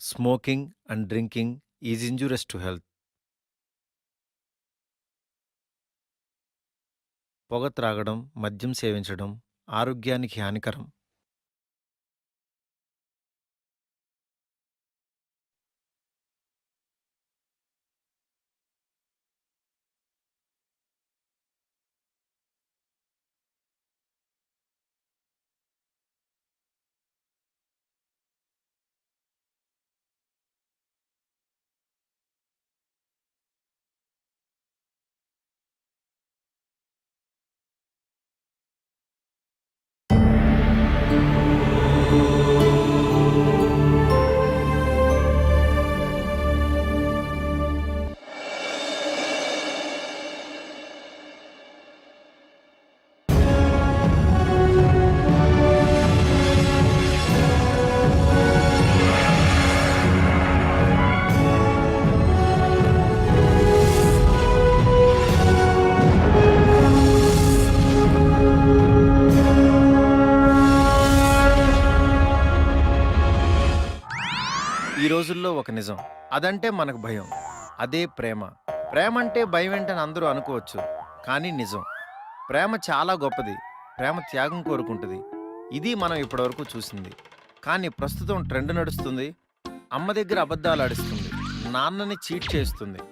Smoking and drinking is injurious to health. పొగ త్రాగడం, మద్యం సేవించడం ఆరోగ్యానికి హానికరం. ఈ రోజుల్లో ఒక నిజం, అదంటే మనకు భయం. అదే ప్రేమ. ప్రేమ అంటే భయం ఏంటని అందరూ అనుకోవచ్చు, కానీ నిజం. ప్రేమ చాలా గొప్పది. ప్రేమ త్యాగం కోరుకుంటుంది. ఇది మనం ఇప్పటివరకు చూసింది. కానీ ప్రస్తుతం ట్రెండ్ నడుస్తుంది. అమ్మ దగ్గర అబద్ధాలు ఆడిస్తుంది, నాన్నని చీట్ చేస్తుంది,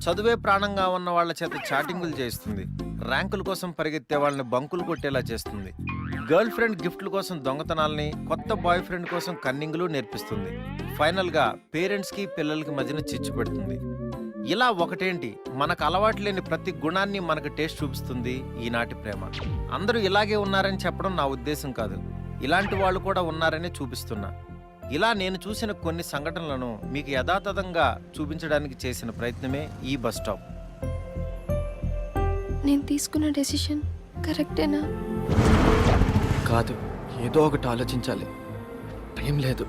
చదువే ప్రాణంగా ఉన్న వాళ్ళ చేత చాటింగులు చేస్తుంది, ర్యాంకుల కోసం పరిగెత్తే వాళ్ళని బంకులు కొట్టేలా చేస్తుంది, గర్ల్ ఫ్రెండ్ గిఫ్ట్ల కోసం దొంగతనాల్ని, కొత్త బాయ్ ఫ్రెండ్ కోసం కన్నింగులు నేర్పిస్తుంది, ఫైనల్గా పేరెంట్స్కి పిల్లలకి మధ్యన చిచ్చు పెడుతుంది. ఇలా ఒకటేంటి, మనకు అలవాటు లేని ప్రతి గుణాన్ని మనకు టేస్ట్ చూపిస్తుంది ఈనాటి ప్రేమ. అందరూ ఇలాగే ఉన్నారని చెప్పడం నా ఉద్దేశం కాదు, ఇలాంటి వాళ్ళు కూడా ఉన్నారని చూపిస్తున్నా. ఇలా నేను చూసిన కొన్ని సంఘటనలను మీకు యథాతథంగా చూపించడానికి చేసిన ప్రయత్నమే ఈ బస్ స్టాప్. నేను తీసుకున్న డెసిషన్ కరెక్టేనా? కాదు, ఏదో ఒకటి ఆలోచించాలి. టైం లేదు.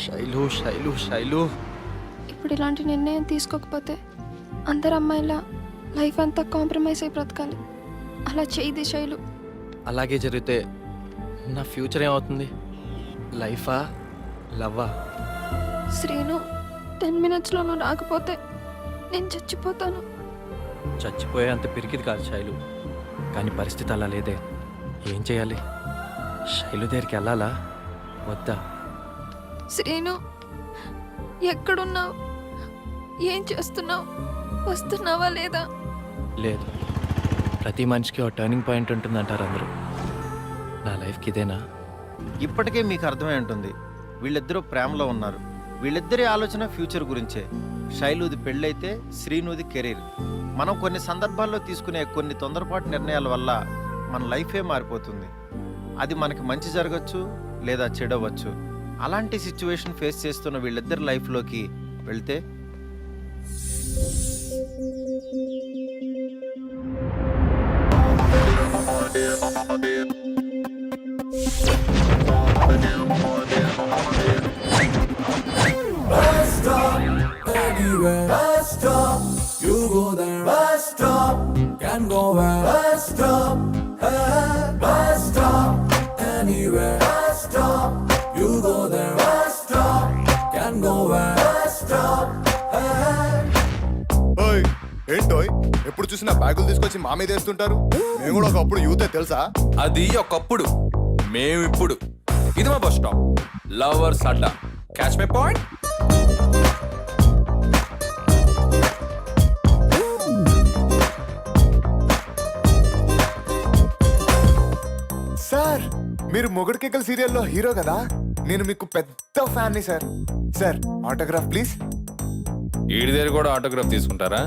శైలు శైలు శైలు ఇప్పుడు ఇలాంటి నిర్ణయం తీసుకోకపోతే అందరు అమ్మాయిలా లైఫ్ అంతా కాంప్రమైజ్ అయి బ్రతకాలి. అలా చేయది శైలు. అలాగే జరిగితే నా ఫ్యూచర్ ఏమవుతుంది? లైఫా, లవ్వా? శ్రీను, 10 minutesలో నువ్వు రాకపోతే నేను చచ్చిపోతాను. చచ్చిపోయే అంత పిరికిది కాదు శైలు, కానీ పరిస్థితి అలా లేదే. ఏం చేయాలి? శైలు దగ్గరికి వెళ్ళాలా వద్దా? శ్రీను, ఎక్కడున్నావు? ఏం చేస్తున్నావు? వస్తున్నావా లేదా? లేదు. ప్రతి మనిషికి ఒక టర్నింగ్ పాయింట్ ఉంటుందంటారు అందరూ. నా లైఫ్కి ఇదేనా? ఇప్పటికే మీకు అర్థమై ఉంటుంది, వీళ్ళిద్దరూ ప్రేమలో ఉన్నారు. వీళ్ళిద్దరి ఆలోచన ఫ్యూచర్ గురించే. శైలుది పెళ్ళైతే శ్రీనుది కెరీర్. మనం కొన్ని సందర్భాల్లో తీసుకునే కొన్ని తొందరపాటు నిర్ణయాల వల్ల మన లైఫే మారిపోతుంది. అది మనకి మంచి జరగచ్చు లేదా చెడవచ్చు. అలాంటి సిచ్యువేషన్ ఫేస్ చేస్తున్న వీళ్ళిద్దరి లైఫ్లోకి వెళ్తే Anywhere, bus stop, you go there, bus stop, can go where, bus stop, bus stop, anywhere, bus stop, you go there, bus stop, can go where, bus stop, ఓయ్ ఏంటోయ్, ఎప్పుడు చూసినా బ్యాగులు తీసుకొచ్చి మా మీద వేస్తుంటారు. మేము కూడా ఒకప్పుడు యూతే తెలుసా? అది ఒకప్పుడు, మేమిప్పుడు. ఇది మా బస్ స్టాప్, లవర్స్ అడ్డా. Catch my point. సార్, మీరు మొగుడు కేకల్ సీరియల్లో హీరో కదా, నేను మీకు పెద్ద ఫ్యాన్ని సార్. Sir, autograph please. ఈడి దగ్గర కూడా ఆటోగ్రాఫ్ తీసుకుంటారా?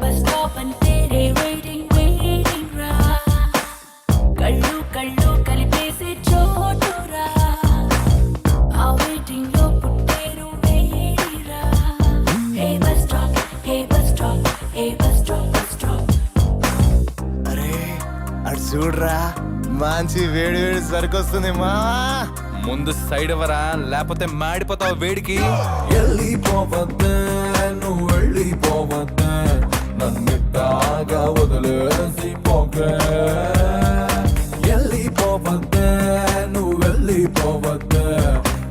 బస్ స్టాప్ అంటే వెయిటింగ్ వెయిటింగ్ రా, కళ్ళు కళ్ళు కలిపేసే చోటురా, ఆ వెయిటింగ్ లో పుట్టేరు వేడిరా. Hey bus stop, hey bus stop, hey bus stop, bus stop. అరే అటు చూడరా, మంచి వేడి వేడి సరుకొస్తుంది మా. ముందు సైడ్ ఎవరా, లేకపోతే మాడిపోతావు వేడికి. వెళ్ళిపోవద్దే, నువ్వు వెళ్ళిపోవద్దే, నన్నిట్టాగా వదిలేసి పోకే. వెళ్ళిపోవద్దే, నువ్వు వెళ్ళిపోవద్దే,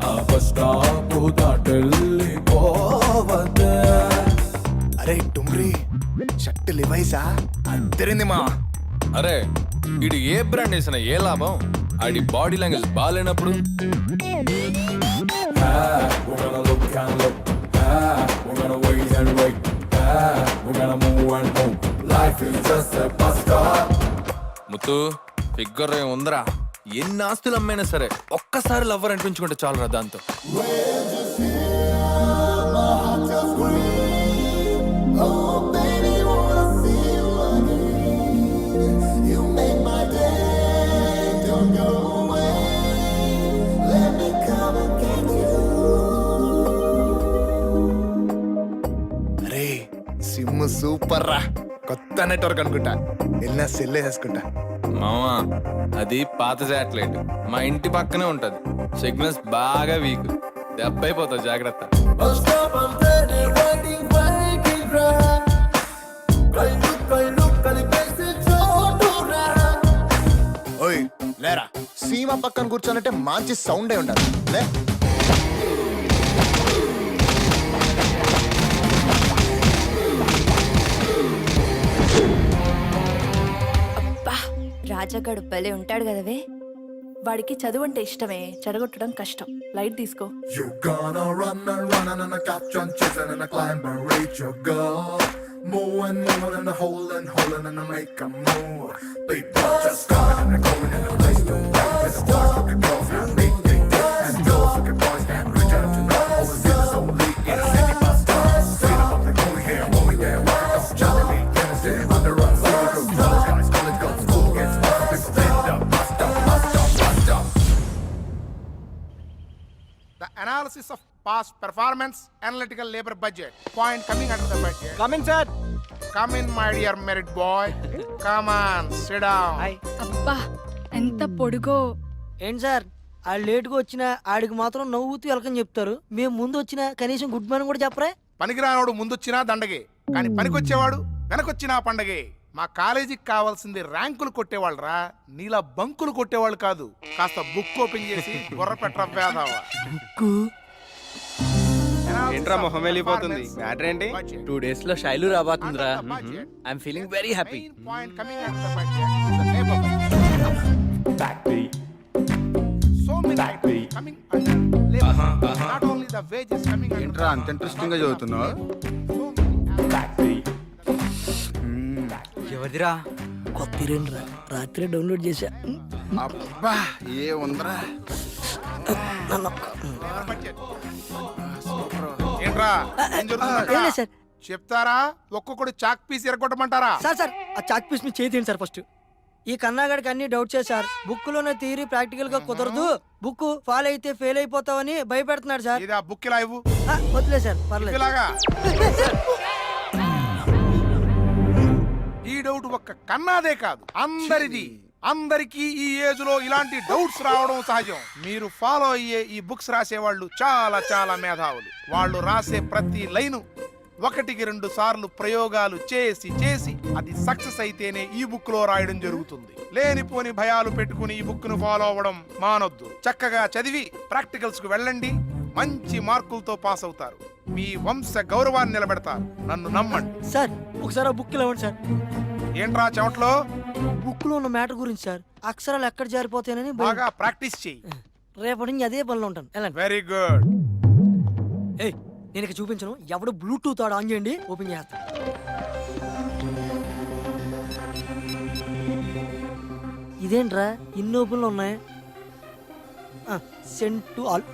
ఆ బస్ స్టాప్ నైసా అద్దరింది మా. అరే ఇడు ఏ బ్రాండ్ వేసిన ఏ లాభం? ఆడి బాడీ లాంగ్వేజ్ బాగాలేనప్పుడు. We're gonna look and look. We're gonna wait and wait. We're gonna move and move. Life is just a bus stop. Muthu ఫిగ్గర్ ఉందరా. ఎన్ని ఆస్తులు అమ్మైనా సరే ఒక్కసారి లవ్వర్ అనిపించుకుంటే చాలురా దాంతో. అరే సిమ్ సూపర్ రా. కొత్త నెట్వర్క్ అనుకుంటా. వెళ్ళినా సెల్లే చేసుకుంటా. మామా అది పాత శాటిలైట్. మా ఇంటి పక్కనే ఉంటది. సిగ్నల్స్ బాగా వీక్. దెబ్బ అయిపోతావు, జాగ్రత్త. Bus stop అంటేనే waiting, waiting రా. కళ్ళు కలిపేసి చోటురా. ఓయ్ లేరా, సీమ పక్కన కూర్చోనంటే మంచి సౌండే ఉంటది. లే అబ్బా రాజాగాడు భలే ఉంటాడు కదవే. వాడికి చదువు అంటే ఇష్టమే, చెడగొట్టడం కష్టం. లైట్ తీసుకో. You gonna run and run and catch and chase and climb and reach your goal. Move and move and hold and make a move. People just coming and going in a place to wait. There's a boys looking girls and big and girls looking boys and reach out to know. All the cities only in a city bus stop. Straight up and going here, going there. Walk up, Charlie me, Wednesday, under us. College guys, college girls, school gets busted. People stand up, bus stop, bus stop, bus stop. The analysis of past performance, analytical labor budget. Point coming under the budget. Coming sir. Come in, my dear merit boy. Come on, sit down. అబ్బా ఎంత పొడుగో. ఏంటి sir ఆడు లేటుగా వచ్చినా ఆడికి మాత్రం నవ్వుతూ welcome చెప్తారు. మేము ముందు వచ్చినా కనీసం గుడ్ మార్నింగ్ కూడా చెప్పరా? పనికిరానోడు ముందొచ్చినా దండగే, కానీ పనికొచ్చేవాడు వెనకొచ్చినా పండగే. మా కాలేజీకి కావాల్సింది ర్యాంకులు కొట్టేవాళ్ళరా, నీలా బంకులు కొట్టేవాళ్ళు కాదు. కాస్త బుక్ ఓపెన్ చేసి బుర్ర పెట్టరా వేదావా. ఏంట్రా మొహం వెళ్ళిపోతుంది? మ్యాటర్ ఏంటి? 2 days లో శైలు రాబోతుందిరా. I'm feeling very happy. Point coming under the budget is the labor budget. Backbeat. So many items coming under labor. Not only the wages coming under. ఏంట్రా అంత ఇంట్రెస్టింగ్ గా చదువుతున్నావు? So many Backbeat. ఎవరిదిరా? కొత్త heroine రా, రాత్రి download చేశా. అబ్బా ఏ ఉందరా. budget. ఏంట్రా ఏం జరుగుతుంది అక్కడ? ఏం లేదు సార్. చెప్తారా? ఒక్కొక్కడు చాక్ పీస్ ఎరగొట్టమంటారా? సార్ ఆ చాక్ పీస్ మీ చేతి సార్. ఫస్ట్ ఈ కన్నాగడికి అన్ని డౌట్ సార్. బుక్ లోనే థియరీ ప్రాక్టికల్ గా కుదరదు, బుక్ ఫాల్ అయితే ఫెయిల్ అయిపోతావని భయపెడుతున్నాడు సార్. ఇది ఆ బుక్ ఇలా ఇవ్వు. వదిలే సార్, పర్లేదు. ఇలాగా ఈ డౌట్ ఒక్క కన్నాదే కాదు, అందరిది. అందరికీ ఈ ఏజ్ లో ఇలాంటి డౌట్స్ రావడం సహజం. మీరు ఫాలో అయ్యే ఈ బుక్స్ రాసేవాళ్ళు చాలా చాలా మేధావులు. వాళ్ళు రాసే ప్రతి లైను 1-2 సార్లు ప్రయోగాలు చేసి చేసి అది సక్సెస్ అయితేనే ఈ బుక్ లో రాయడం జరుగుతుంది. లేనిపోని భయాలు పెట్టుకుని ఈ బుక్ ను ఫాలో అవ్వడం మానొద్దు. చక్కగా చదివి ప్రాక్టికల్స్ కు వెళ్ళండి, మంచి మార్కులతో పాస్ అవుతారు. మీ వంశ గౌరవాన్ని నిలబెడతారు. నన్ను నమ్మండి. సార్ ఒకసారి ఆ బుక్ ఇవ్వండి సార్. ఏంట్రా చెమట్లో? బుక్ లో ఉన్న మ్యాటర్ గురించి సార్. అక్షరాలు ఎక్కడ జారిపోతాయని భయం. బాగా ప్రాక్టీస్ చెయ్యి. రేపటి నుంచి అదే పనిలో ఉంటాను. వెళ్ళండి. Very good. ఏయ్ నేను ఇక చూపించను. ఎవడు బ్లూటూత్ ఆన్ చేయండి, ఓపెన్ చేస్తా. ఇదేంట్రా ఇన్ని ఓపెన్లు ఉన్నాయి? Send to all.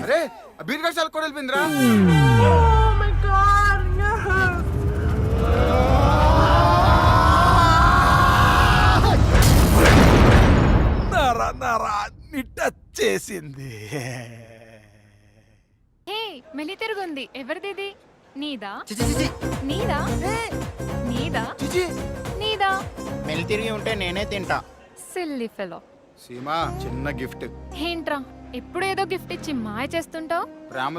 అరే బీర్ గారు చాలా కూడా వెళ్ళిపోయిందిరా. నరా టచ్ చేసింది. హే మెలి తిరుగుంది. ఎవరిది? నీదా? చిచి చిచి నీదా? నీదా? చిచి. నీదా? మెలి తిరిగి ఉంటే నేనే తింటా. Silly fellow. సీమా చిన్న గిఫ్ట్. ఏంట్రా ఎప్పుడు ఏదో గిఫ్ట్ ఇచ్చి మాయ చేస్తుంటావు? ప్రేమ